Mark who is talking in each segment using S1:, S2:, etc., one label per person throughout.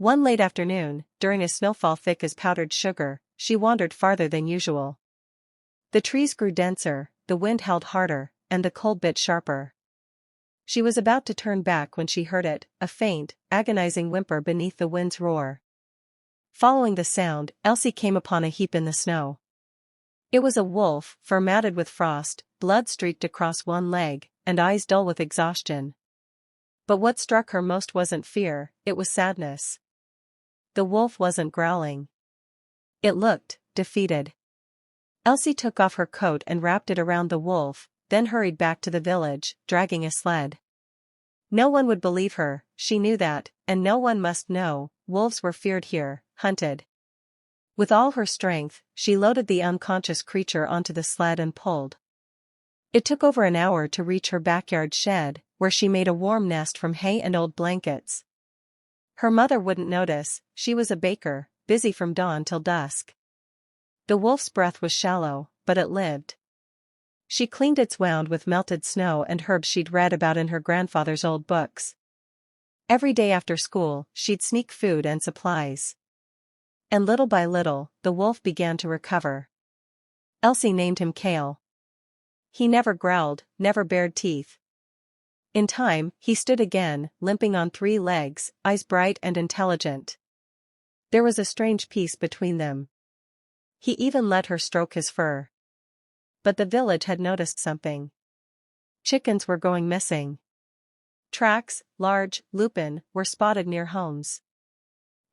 S1: One late afternoon, during a snowfall thick as powdered sugar, she wandered farther than usual. The trees grew denser, the wind howled harder, and the cold bit sharper. She was about to turn back when she heard it, a faint, agonizing whimper beneath the wind's roar. Following the sound, Elsie came upon a heap in the snow. It was a wolf, fur matted with frost, blood streaked across one leg, and eyes dull with exhaustion. But what struck her most wasn't fear, it was sadness. The wolf wasn't growling. It looked defeated. Elsie took off her coat and wrapped it around the wolf, then hurried back to the village, dragging a sled. No one would believe her, she knew that, and no one must know. Wolves were feared here, hunted. With all her strength, she loaded the unconscious creature onto the sled and pulled. It took over an hour to reach her backyard shed, where she made a warm nest from hay and old blankets. Her mother wouldn't notice, she was a baker, busy from dawn till dusk. The wolf's breath was shallow, but it lived. She cleaned its wound with melted snow and herbs she'd read about in her grandfather's old books. Every day after school, she'd sneak food and supplies. And little by little, the wolf began to recover. Elsie named him Kale. He never growled, never bared teeth. In time, he stood again, limping on 3 legs, eyes bright and intelligent. There was a strange peace between them. He even let her stroke his fur. But the village had noticed something. Chickens were going missing. Tracks, large, lupin, were spotted near homes.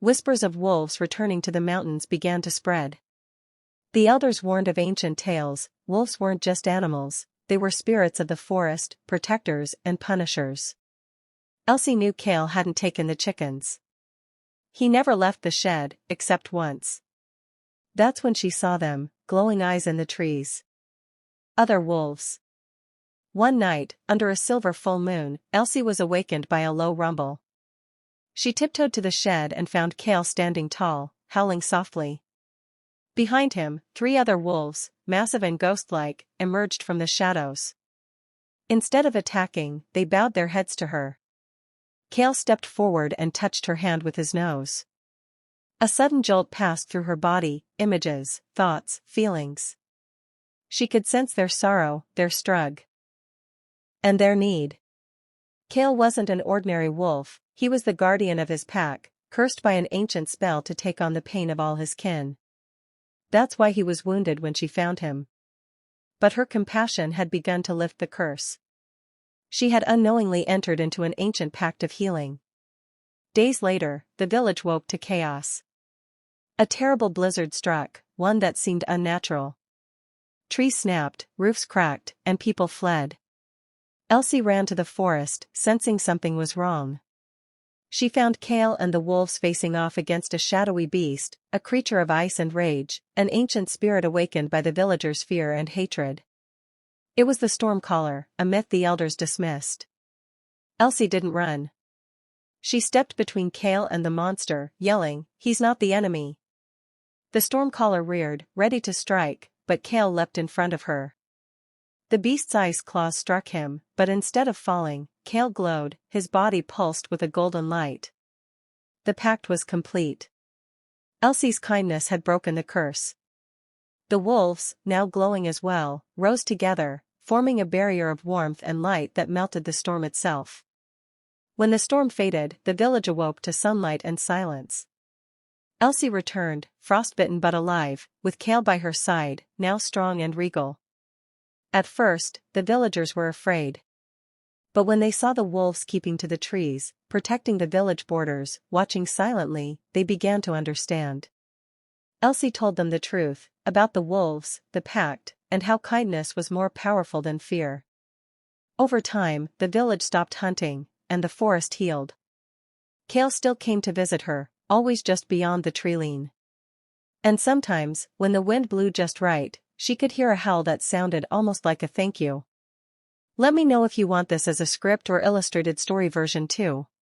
S1: Whispers of wolves returning to the mountains began to spread. The elders warned of ancient tales, wolves weren't just animals, they were spirits of the forest, protectors and punishers. Elsie knew Kale hadn't taken the chickens. He never left the shed, except once. That's when she saw them, glowing eyes in the trees. Other wolves. One night, under a silver full moon, Elsie was awakened by a low rumble. She tiptoed to the shed and found Kale standing tall, howling softly. Behind him, 3 other wolves, massive and ghost-like, emerged from the shadows. Instead of attacking, they bowed their heads to her. Kale stepped forward and touched her hand with his nose. A sudden jolt passed through her body, images, thoughts, feelings. She could sense their sorrow, their strugg. And their need. Kale wasn't an ordinary wolf, he was the guardian of his pack, cursed by an ancient spell to take on the pain of all his kin. That's why he was wounded when she found him. But her compassion had begun to lift the curse. She had unknowingly entered into an ancient pact of healing. Days later, the village woke to chaos. A terrible blizzard struck, one that seemed unnatural. Trees snapped, roofs cracked, and people fled. Elsie ran to the forest, sensing something was wrong. She found Kale and the wolves facing off against a shadowy beast, a creature of ice and rage, an ancient spirit awakened by the villagers' fear and hatred. It was the Stormcaller, a myth the elders dismissed. Elsie didn't run. She stepped between Kale and the monster, yelling, "He's not the enemy." The Stormcaller reared, ready to strike, but Kale leapt in front of her. The beast's ice claws struck him, but instead of falling, Kale glowed, his body pulsed with a golden light. The pact was complete. Elsie's kindness had broken the curse. The wolves, now glowing as well, rose together, forming a barrier of warmth and light that melted the storm itself. When the storm faded, the village awoke to sunlight and silence. Elsie returned, frostbitten but alive, with Kale by her side, now strong and regal. At first, the villagers were afraid. But when they saw the wolves keeping to the trees, protecting the village borders, watching silently, they began to understand. Elsie told them the truth, about the wolves, the pact, and how kindness was more powerful than fear. Over time, the village stopped hunting, and the forest healed. Kale still came to visit her, always just beyond the tree-line. And sometimes, when the wind blew just right, she could hear a howl that sounded almost like a thank you. Let me know if you want this as a script or illustrated story version too.